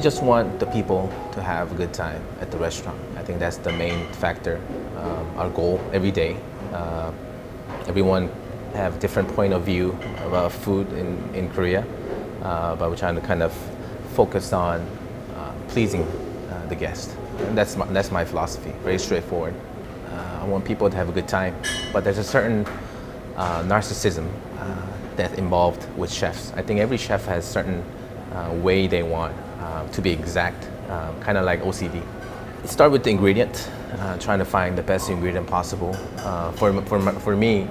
just want the people to have a good time at the restaurant. I think that's the main factor, our goal every day. Everyone have a different point of view about food in Korea, but we're trying to kind of focus on pleasing the guest. And that's my philosophy, very straightforward. I want people to have a good time, but there's a certain narcissism that's involved with chefs. I think every chef has certain way they want to be exact, kind of like OCD. Start with the ingredient, trying to find the best ingredient possible. For me,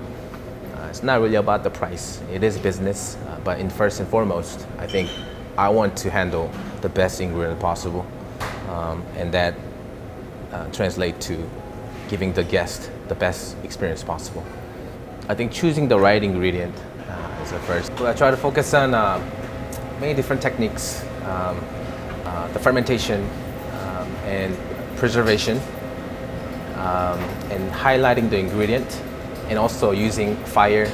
it's not really about the price. It is business, but first and foremost, I think I want to handle the best ingredient possible, and that translates to giving the guest the best experience possible. I think choosing the right ingredient is the first. So I try to focus on many different techniques, the fermentation and preservation, and highlighting the ingredient, and also using fire,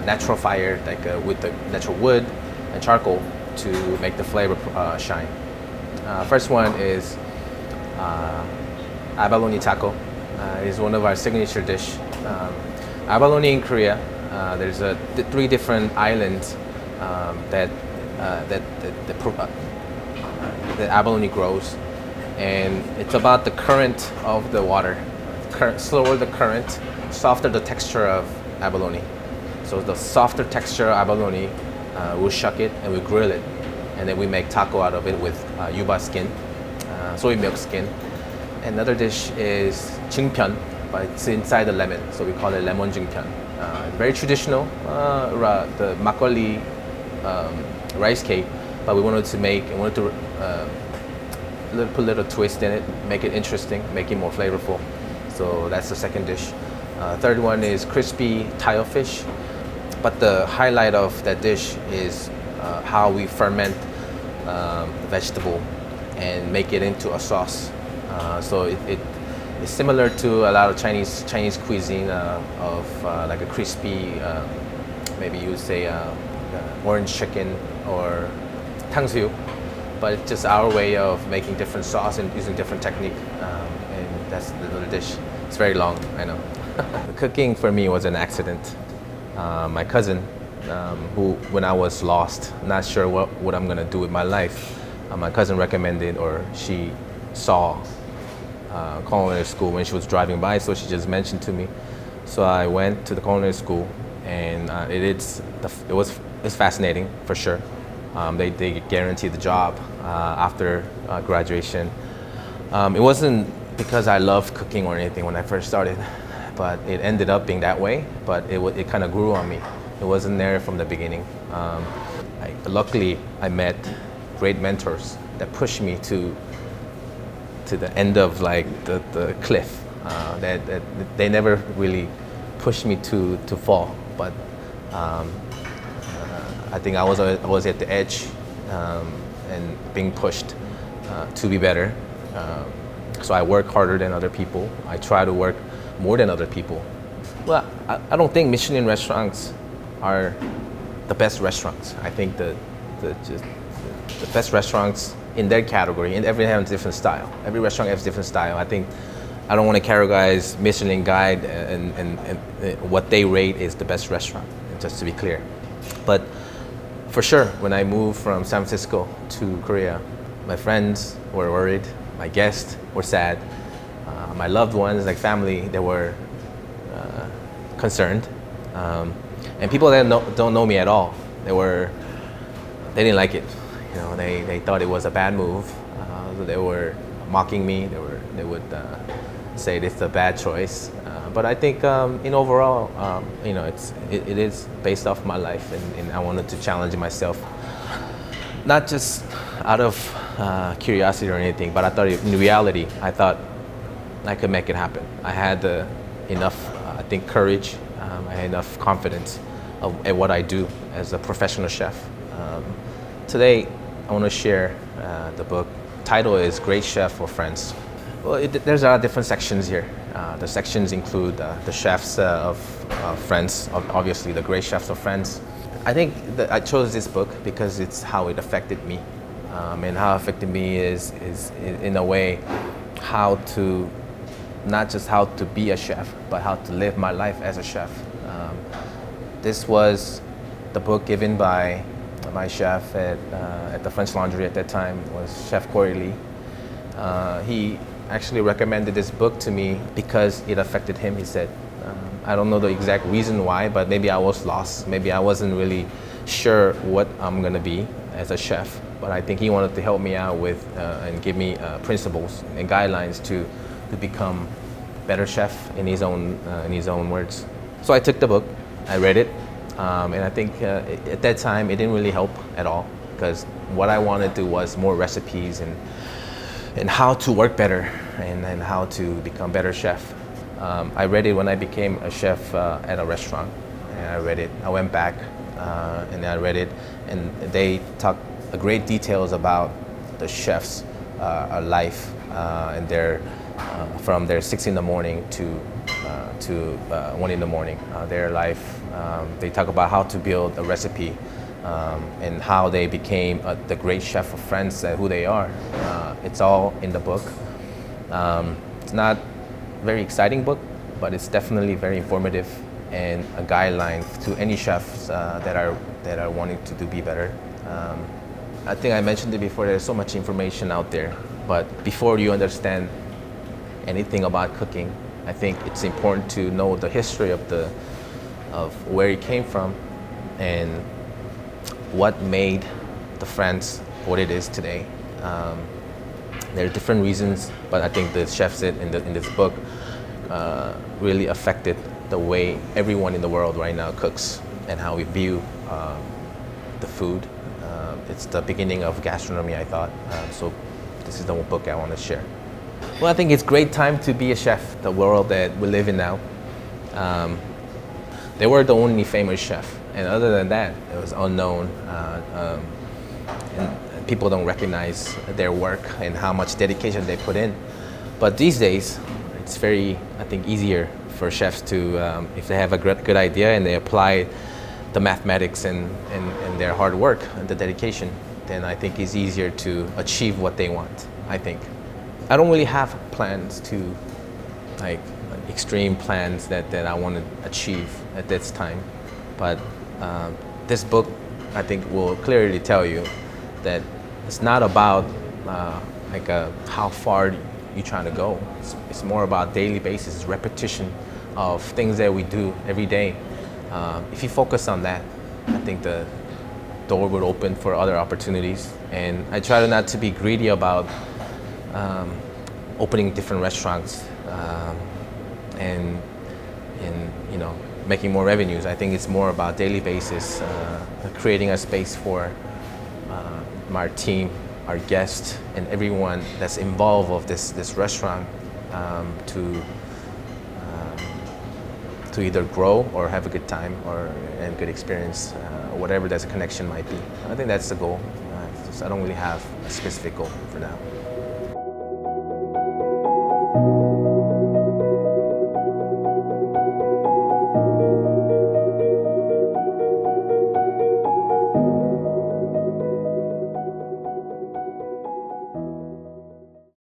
natural fire, like with the natural wood and charcoal to make the flavor shine. First one is abalone taco. It's one of our signature dish. Abalone in Korea, there's three different islands that the abalone grows, and it's about the current of the water. Slower the current, softer the texture of abalone. So the softer texture of abalone, we'll shuck it and we grill it, and then we make taco out of it with yuba skin, soy milk skin. Another dish is jingpyeon, but it's inside the lemon, so we call it lemon jingpyeon. Very traditional, the makgeolli rice cake, but we wanted to put a little twist in it, make it interesting, make it more flavorful. So that's the second dish. Third one is crispy tile fish, but the highlight of that dish is how we ferment the vegetable and make it into a sauce. So it's similar to a lot of Chinese cuisine of like a crispy, maybe you would say orange chicken or 탕수육, but it's just our way of making different sauce and using different technique, and that's the little dish. It's very long, I know. Cooking for me was an accident. My cousin, who when I was lost, not sure what I'm gonna do with my life, my cousin recommended, or she saw culinary school when she was driving by, so she just mentioned to me. So I went to the culinary school, and it's fascinating for sure. They guarantee the job after graduation. It wasn't because I loved cooking or anything when I first started, but it ended up being that way. But it kind of grew on me. It wasn't there from the beginning. Luckily, I met great mentors that pushed me to the end of like the cliff. That they never really pushed me to fall, but I think I was at the edge and being pushed to be better. So I work harder than other people. I try to work more than other people. Well, I don't think Michelin restaurants are the best restaurants. I think the best restaurants in their category, and everyone has a different style. Every restaurant has a different style. I don't want to categorize Michelin Guide and what they rate is the best restaurant, just to be clear. But for sure, when I moved from San Francisco to Korea, my friends were worried, my guests were sad, my loved ones, like family, they were concerned, and people that don't know me at all, they didn't like it. You know, they thought it was a bad move. They were mocking me. They would say it's a bad choice. But I think in overall, it is based off my life, and I wanted to challenge myself, not just out of curiosity or anything, but I thought in reality, I thought I could make it happen. I had enough, I think, courage. I had enough confidence at what I do as a professional chef. Today, I want to share the book. Title is Great Chef or Friends. Well, there's a lot of different sections here. The sections include the chefs of Friends, obviously the great chefs of Friends. I think that I chose this book because it's how it affected me. and how it affected me is in a way how to, not just how to be a chef, but how to live my life as a chef. This was the book given by my chef at the French Laundry at that time, was Chef Corey Lee. He actually recommended this book to me because it affected him. He said, I don't know the exact reason why, but maybe I was lost. Maybe I wasn't really sure what I'm gonna be as a chef. But I think he wanted to help me out with and give me principles and guidelines to become better chef in his own words. So I took the book, I read it, and I think at that time it didn't really help at all, because what I wanted to do was more recipes and how to work better and how to become better chef. I read it when I became a chef at a restaurant, and I read it. I went back and I read it, and they talk great details about the chef's life and their from their 6 in the morning to 1 in the morning. Their life. They talk about how to build a recipe and how they became the great chef of France, who they are. It's all in the book. It's not a very exciting book, but it's definitely very informative and a guideline to any chefs that are wanting to be better. I think I mentioned it before, there's so much information out there, but before you understand anything about cooking, I think it's important to know the history of where it came from and what made the France what it is today. There are different reasons, but I think the chefs in this book really affected the way everyone in the world right now cooks and how we view the food. It's the beginning of gastronomy, I thought. So this is the book I want to share. Well, I think it's a great time to be a chef, the world that we live in now. They were the only famous chef, and other than that, it was unknown. And people don't recognize their work and how much dedication they put in. But these days, it's very, I think, easier for chefs to, if they have a good idea and they apply the mathematics and their hard work and the dedication, then I think it's easier to achieve what they want, I think. I don't really have plans to, like extreme plans that I want to achieve at this time. But this book, I think, will clearly tell you that it's not about how far you're trying to go. It's more about daily basis, repetition of things that we do every day. If you focus on that, I think the door would open for other opportunities. And I try not to be greedy about opening different restaurants and making more revenues. I think it's more about daily basis, creating a space for our team, our guests, and everyone that's involved of this restaurant to either grow or have a good time and good experience, whatever that connection might be. I think that's the goal. I don't really have a specific goal for now.